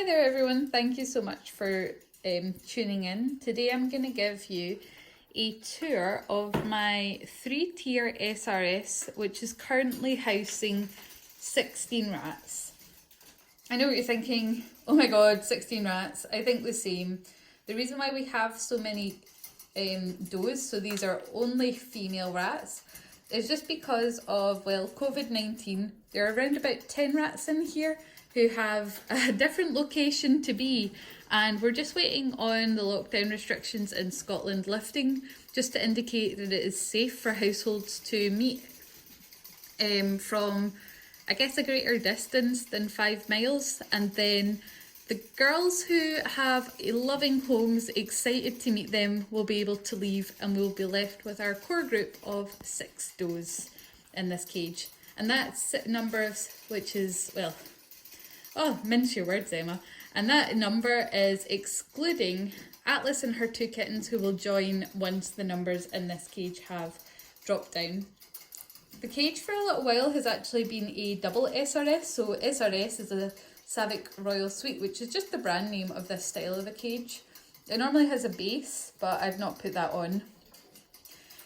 there everyone, thank you so much for tuning in. Today I'm going to give you a tour of my 3-tier SRS, which is currently housing 16 rats. I know what you're thinking, oh my god, 16 rats. I think the same. The reason why we have so many does, so these are only female rats, is just because of, well, COVID-19. There are around about 10 rats in here who have a different location to be, and we're just waiting on the lockdown restrictions in Scotland lifting, just to indicate that it is safe for households to meet from, I guess, a greater distance than 5 miles, and then the girls who have loving homes, excited to meet them, will be able to leave, and we'll be left with our core group of 6 does in this cage. And that's numbers, which is, well, oh, mince your words, Emma. And that number is excluding Atlas and her 2 kittens, who will join once the numbers in this cage have dropped down. The cage for a little while has actually been a double SRS. So SRS is a Savik Royal Suite, which is just the brand name of this style of a cage. It normally has a base, but I've not put that on.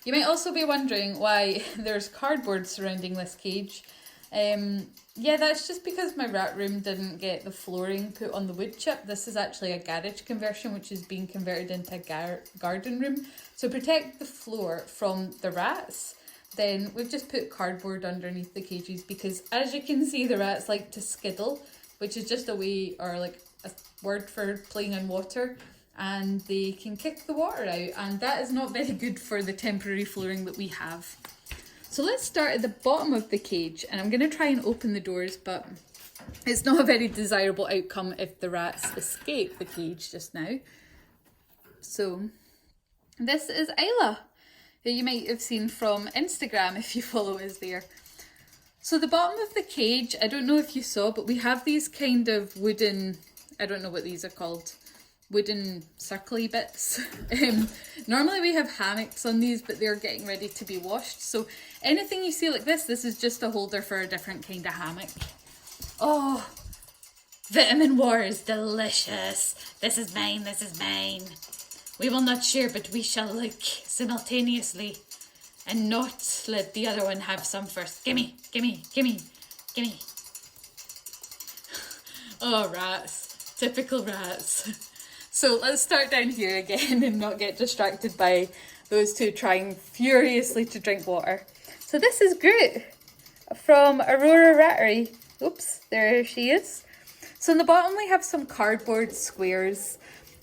You might also be wondering why there's cardboard surrounding this cage. Yeah, that's just because my rat room didn't get the flooring put on the wood chip. This is actually a garage conversion, which is being converted into a garden room. So protect the floor from the rats, then we've just put cardboard underneath the cages, because as you can see, the rats like to skiddle, which is just a way, or like a word for playing in water, and they can kick the water out, and that is not very good for the temporary flooring that we have. So let's start at the bottom of the cage, and I'm going to try and open the doors, but it's not a very desirable outcome if the rats escape the cage just now. So this is Isla, who you might have seen from Instagram if you follow us there. So the bottom of the cage, I don't know if you saw, but we have these kind of wooden, I don't know what these are called, wooden circly bits. Normally we have hammocks on these, but they're getting ready to be washed. So anything you see like this is just a holder for a different kind of hammock. Oh, vitamin war is delicious. This is mine, this is mine. We will not share, but we shall lick simultaneously, and not let the other one have some first. Gimme, gimme, gimme, gimme. Oh, rats. Typical rats. So let's start down here again and not get distracted by those two trying furiously to drink water. So this is Groot from Aurora Rattery. Oops, there she is. So in the bottom we have some cardboard squares,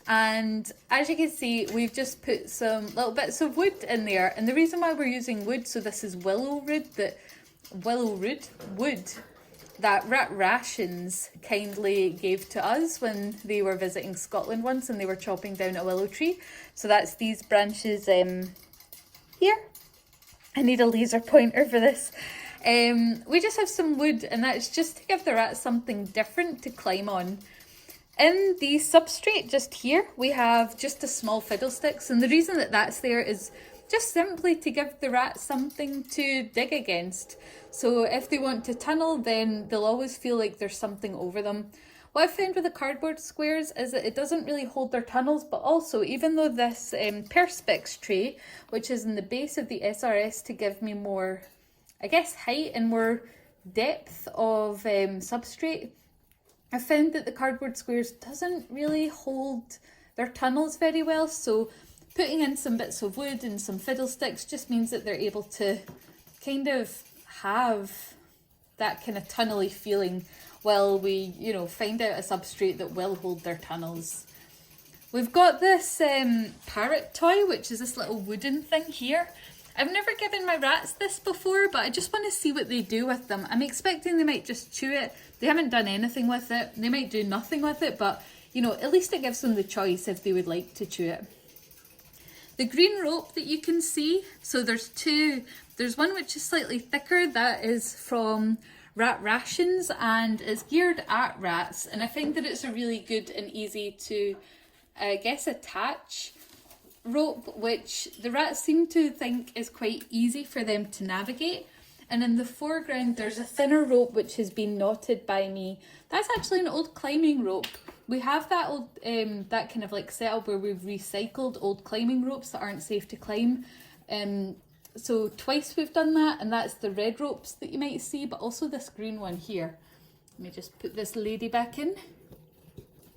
and as you can see, we've just put some little bits of wood in there. And the reason why we're using wood, so this is willow wood that Rat Rations kindly gave to us when they were visiting Scotland once and they were chopping down a willow tree. So that's these branches here. I need a laser pointer for this. We just have some wood, and that's just to give the rats something different to climb on. In the substrate just here, we have just a small fiddlesticks, and the reason that that's there is just simply to give the rats something to dig against. So if they want to tunnel, then they'll always feel like there's something over them. What I've found with the cardboard squares is that it doesn't really hold their tunnels, but also, even though this Perspex tray, which is in the base of the SRS to give me more, I guess, height and more depth of substrate, I found that the cardboard squares doesn't really hold their tunnels very well. So putting in some bits of wood and some fiddlesticks just means that they're able to kind of have that kind of tunnely feeling while we, you know, find out a substrate that will hold their tunnels. We've got this parrot toy, which is this little wooden thing here. I've never given my rats this before, but I just want to see what they do with them. I'm expecting they might just chew it. They haven't done anything with it. They might do nothing with it, but, you know, at least it gives them the choice if they would like to chew it. The green rope that you can see, so there's two. There's one which is slightly thicker, that is from Rat Rations, and it's geared at rats. And I find that it's a really good and easy to, I guess, attach rope, which the rats seem to think is quite easy for them to navigate. And in the foreground, there's a thinner rope which has been knotted by me. That's actually an old climbing rope we have that old, that kind of like setup where we've recycled old climbing ropes that aren't safe to climb. So twice we've done that, and that's the red ropes that you might see, but also this green one here. Let me just put this lady back in.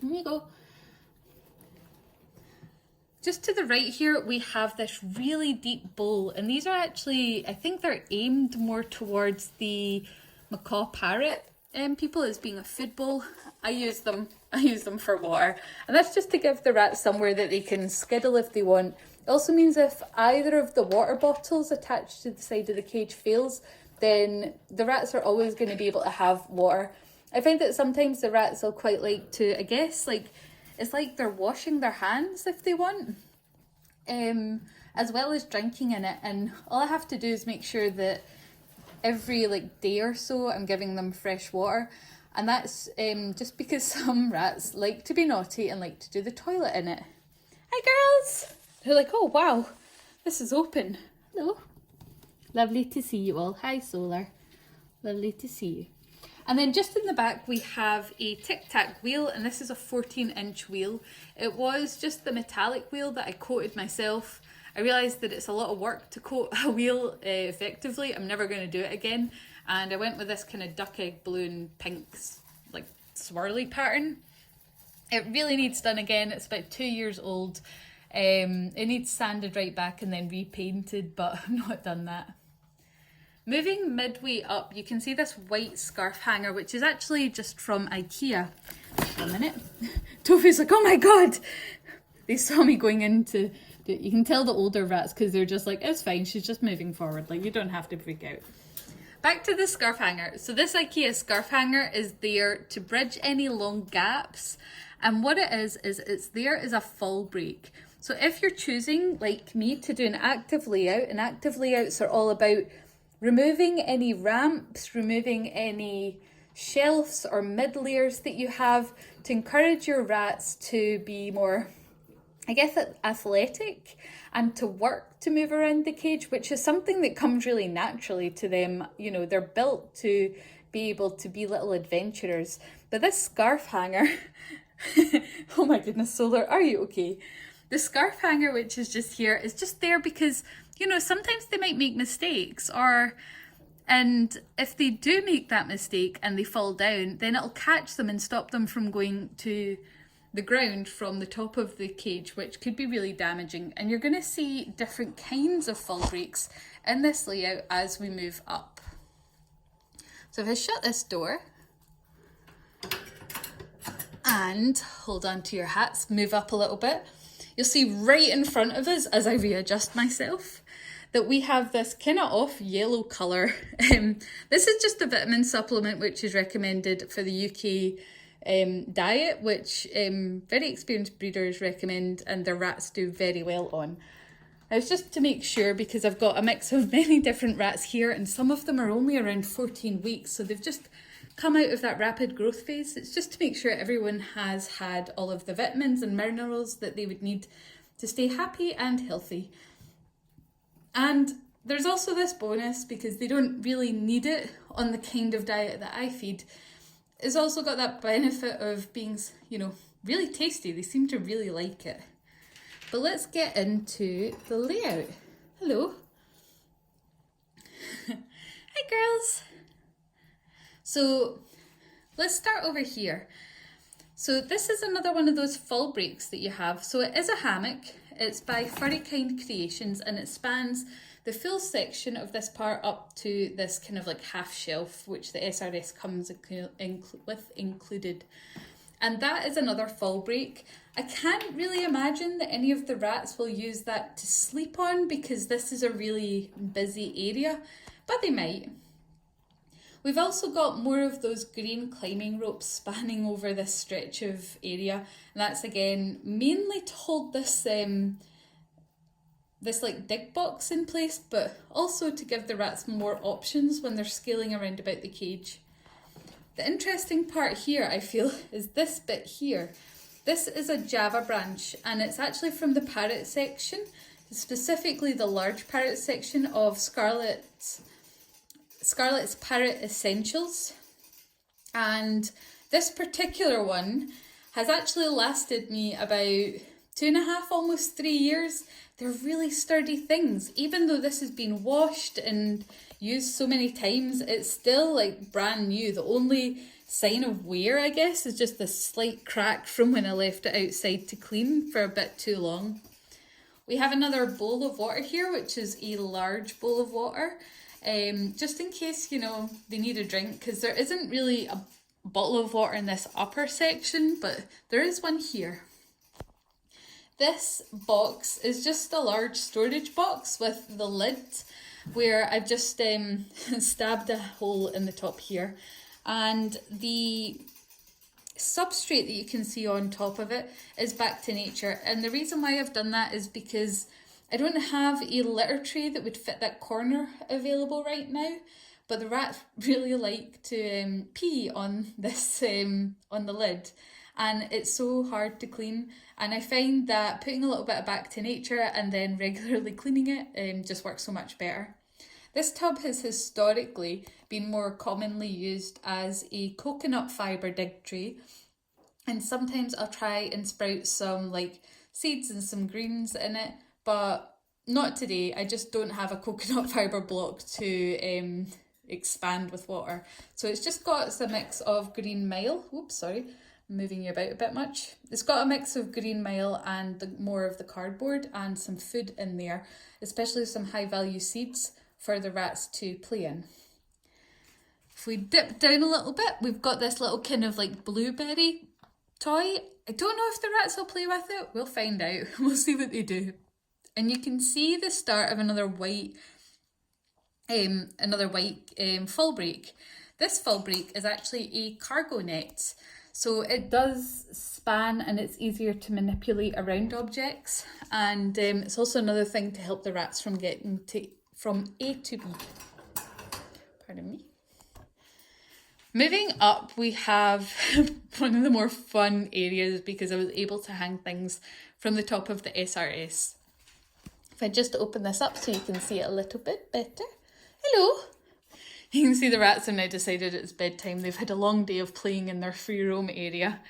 There you go. Just to the right here, we have this really deep bowl, and these are actually, I think they're aimed more towards the macaw parrot people as being a food bowl. I use them for water, and that's just to give the rats somewhere that they can skiddle if they want. It also means if either of the water bottles attached to the side of the cage fails, then the rats are always going to be able to have water. I find that sometimes the rats will quite like to, I guess, like, it's like they're washing their hands if they want, as well as drinking in it. And all I have to do is make sure that every like day or so I'm giving them fresh water. And that's just because some rats like to be naughty and like to do the toilet in it. Hi girls! They're like, oh wow, this is open. Hello. Lovely to see you all. Hi Solar. Lovely to see you. And then just in the back we have a Tic-Tac wheel, and this is a 14-inch wheel. It was just the metallic wheel that I coated myself. I realised that it's a lot of work to coat a wheel effectively. I'm never going to do it again. And I went with this kind of duck egg blue and pink like swirly pattern. It really needs done again. It's about 2 years old. It needs sanded right back and then repainted, but I've not done that. Moving midway up, you can see this white scarf hanger, which is actually just from IKEA. Wait a minute. Tofi's like, oh my god! They saw me going into... You can tell the older rats because they're just like, it's fine, she's just moving forward. Like, you don't have to freak out. Back to the scarf hanger. So this IKEA scarf hanger is there to bridge any long gaps. And what it is it's there as a fall break. So if you're choosing, like me, to do an active layout, and active layouts are all about removing any ramps, removing any shelves or mid layers that you have to encourage your rats to be more, I guess, athletic and to work to move around the cage, which is something that comes really naturally to them. You know, they're built to be able to be little adventurers. But this scarf hanger, oh my goodness, Solar, are you okay? The scarf hanger, which is just here, is just there because, you know, sometimes they might make mistakes, and if they do make that mistake and they fall down, then it'll catch them and stop them from going to the ground from the top of the cage, which could be really damaging. And you're going to see different kinds of fall breaks in this layout as we move up. So if I shut this door and hold on to your hats, move up a little bit, you'll see right in front of us, as I readjust myself, that we have this kind of off yellow colour. This is just a vitamin supplement which is recommended for the UK diet, which very experienced breeders recommend and their rats do very well on. Now, it's just to make sure, because I've got a mix of many different rats here and some of them are only around 14 weeks, so they've just come out of that rapid growth phase. It's just to make sure everyone has had all of the vitamins and minerals that they would need to stay happy and healthy. And there's also this bonus, because they don't really need it on the kind of diet that I feed. It's also got that benefit of being, you know, really tasty. They seem to really like it. But let's get into the layout. Hello. Hi girls. So let's start over here. So this is another one of those fall breaks that you have. So it is a hammock. It's by Furry Kind Creations, and it spans the full section of this part up to this kind of like half shelf, which the SRS comes with included. And that is another fall break. I can't really imagine that any of the rats will use that to sleep on, because this is a really busy area, but they might. We've also got more of those green climbing ropes spanning over this stretch of area, and that's again mainly to hold this this like dig box in place, but also to give the rats more options when they're scaling around about the cage. The interesting part here, I feel, is this bit here. This is a Java branch, and it's actually from the parrot section, specifically the large parrot section of Scarlett's Parrot Essentials. And this particular one has actually lasted me about 2.5, almost 3 years. They're really sturdy things. Even though this has been washed and used so many times, it's still like brand new. The only sign of wear, I guess, is just this slight crack from when I left it outside to clean for a bit too long. We have another bowl of water here, which is a large bowl of water, just in case, you know, they need a drink, because there isn't really a bottle of water in this upper section, but there is one here. This box is just a large storage box with the lid, where I've just stabbed a hole in the top here, and the substrate that you can see on top of it is back to nature. And the reason why I've done that is because I don't have a litter tray that would fit that corner available right now, but the rats really like to pee on this on the lid, and it's so hard to clean. And I find that putting a little bit of back to nature and then regularly cleaning it just works so much better. This tub has historically been more commonly used as a coconut fibre dig tray, and sometimes I'll try and sprout some like seeds and some greens in it, but not today. I just don't have a coconut fibre block to expand with water. So it's just got a mix of green mile. Oops, sorry, I'm moving you about a bit much. It's got a mix of green mile and more of the cardboard and some food in there, especially some high value seeds for the rats to play in. If we dip down a little bit, we've got this little kind of like blueberry toy. I don't know if the rats will play with it. We'll find out. We'll see what they do. And you can see the start of another white fall break. This fall break is actually a cargo net. So it does span and it's easier to manipulate around objects. And it's also another thing to help the rats from getting from A to B. Pardon me. Moving up, we have one of the more fun areas because I was able to hang things from the top of the SRS. If I just open this up so you can see it a little bit better. Hello! You can see the rats have now decided it's bedtime. They've had a long day of playing in their free roam area.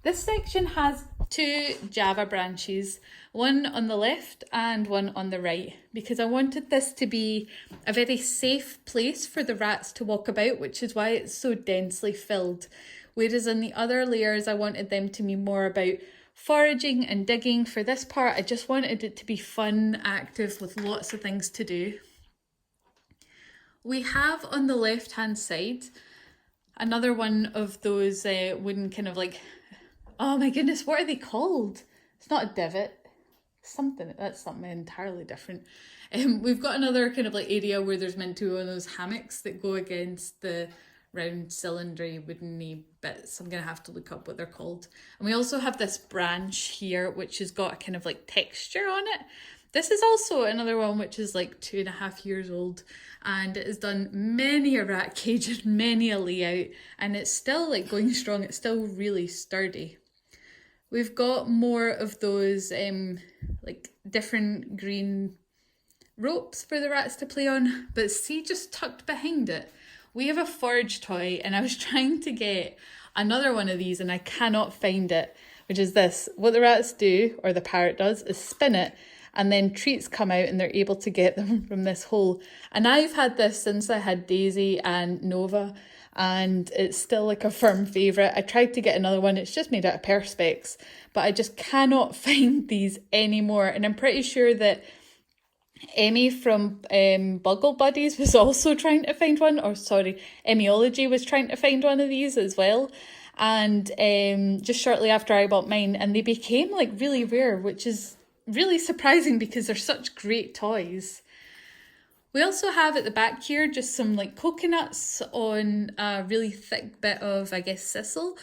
This section has 2 Java branches, one on the left and one on the right, because I wanted this to be a very safe place for the rats to walk about, which is why it's so densely filled. Whereas in the other layers, I wanted them to be more about foraging and digging. For this part, I just wanted it to be fun, active, with lots of things to do. We have on the left hand side another one of those wooden kind of like, oh my goodness, what are they called? It's not a divot. That's something entirely different. We've got another kind of like area where there's meant to be one of those hammocks that go against the round cylindry wooden bits. I'm going to have to look up what they're called. And we also have this branch here which has got a kind of like texture on it. This is also another one which is like 2.5 years old, and it has done many a rat cage and many a layout, and it's still like going strong. It's still really sturdy. We've got more of those like different green ropes for the rats to play on, but see, just tucked behind it, we have a forage toy, and I was trying to get another one of these and I cannot find it, which is this. What the rats do, or the parrot does, is spin it, and then treats come out and they're able to get them from this hole. And I've had this since I had Daisy and Nova, and it's still like a firm favourite. I tried to get another one, it's just made out of perspex, but I just cannot find these anymore. And I'm pretty sure that Emmy from Buggle Buddies was also trying to find one, or sorry, Emmyology was trying to find one of these as well. And just shortly after I bought mine, and they became like really rare, which is really surprising because they're such great toys. We also have at the back here just some like coconuts on a really thick bit of, I guess, sisal.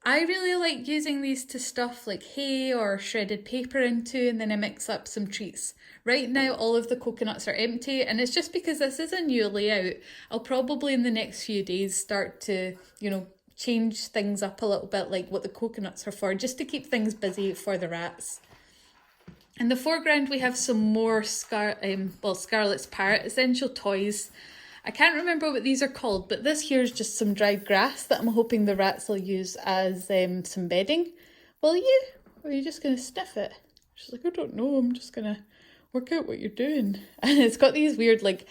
I really like using these to stuff like hay or shredded paper into, and then I mix up some treats. Right now all of the coconuts are empty, and it's just because this is a new layout. I'll probably in the next few days start to, you know, change things up a little bit, like what the coconuts are for, just to keep things busy for the rats. In the foreground we have some more Scarlet's Parrot essential toys, I can't remember what these are called, but this here is just some dried grass that I'm hoping the rats will use as some bedding. Will you? Or are you just going to sniff it? She's like, I don't know, I'm just going to work out what you're doing. And it's got these weird, like,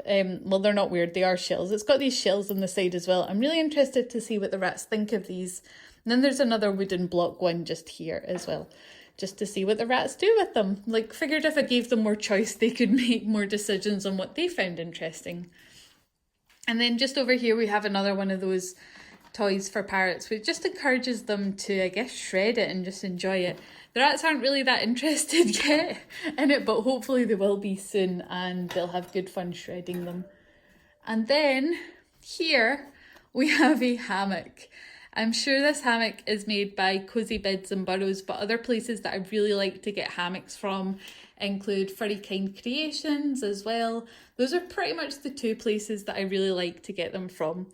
well, they're not weird, they are shells. It's got these shells on the side as well. I'm really interested to see what the rats think of these. And then there's another wooden block one just here as well, just to see what the rats do with them. Like, figured if I gave them more choice, they could make more decisions on what they found interesting. And then just over here, we have another one of those toys for parrots, which just encourages them to, I guess, shred it and just enjoy it. The rats aren't really that interested yet in it, but hopefully they will be soon and they'll have good fun shredding them. And then here we have a hammock. I'm sure this hammock is made by Cozy Beds and Burrows, but other places that I really like to get hammocks from include Furry Kind Creations as well. Those are pretty much the two places that I really like to get them from.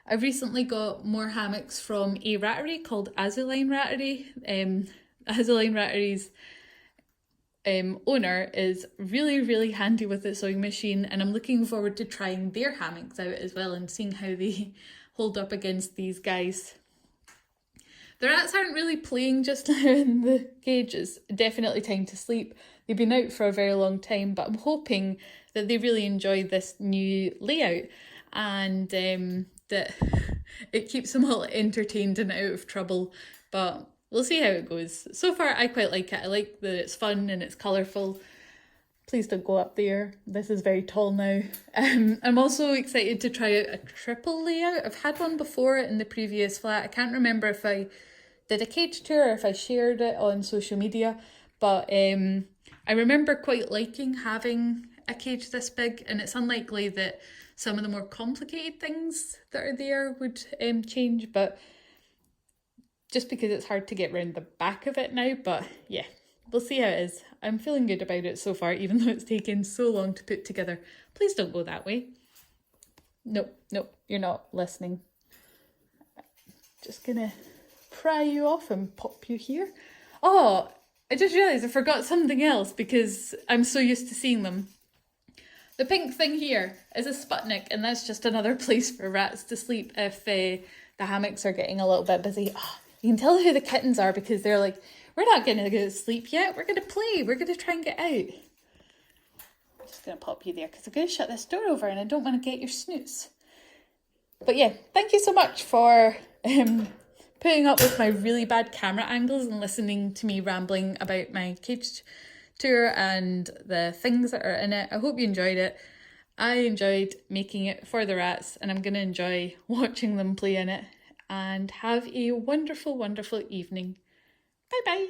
I've recently got more hammocks from a rattery called Azuline Rattery. Azuline Rattery's owner is really handy with the sewing machine, and I'm looking forward to trying their hammocks out as well and seeing how they hold up against these guys. The rats aren't really playing just now in the cage. It's definitely time to sleep. They've been out for a very long time, but I'm hoping that they really enjoy this new layout and that it keeps them all entertained and out of trouble. But we'll see how it goes. So far, I quite like it. I like that it's fun and it's colourful. Please don't go up there. This is very tall now. I'm also excited to try out a triple layout. I've had one before in the previous flat. I can't remember if I did a cage tour or if I shared it on social media, but I remember quite liking having a cage this big, and it's unlikely that some of the more complicated things that are there would change, but just because it's hard to get round the back of it now. But yeah, we'll see how it is. I'm feeling good about it so far, even though it's taken so long to put together. Please don't go that way. Nope, you're not listening. Just gonna pry you off and pop you here. Oh, I just realised I forgot something else because I'm so used to seeing them. The pink thing here is a Sputnik, and that's just another place for rats to sleep if the hammocks are getting a little bit busy. Oh, you can tell who the kittens are because they're like, we're not going to go to sleep yet. We're going to play. We're going to try and get out. I'm just going to pop you there because I'm going to shut this door over and I don't want to get your snoots. But yeah, thank you so much for putting up with my really bad camera angles and listening to me rambling about my cage tour and the things that are in it. I hope you enjoyed it. I enjoyed making it for the rats, and I'm going to enjoy watching them play in it. And have a wonderful evening. Bye bye.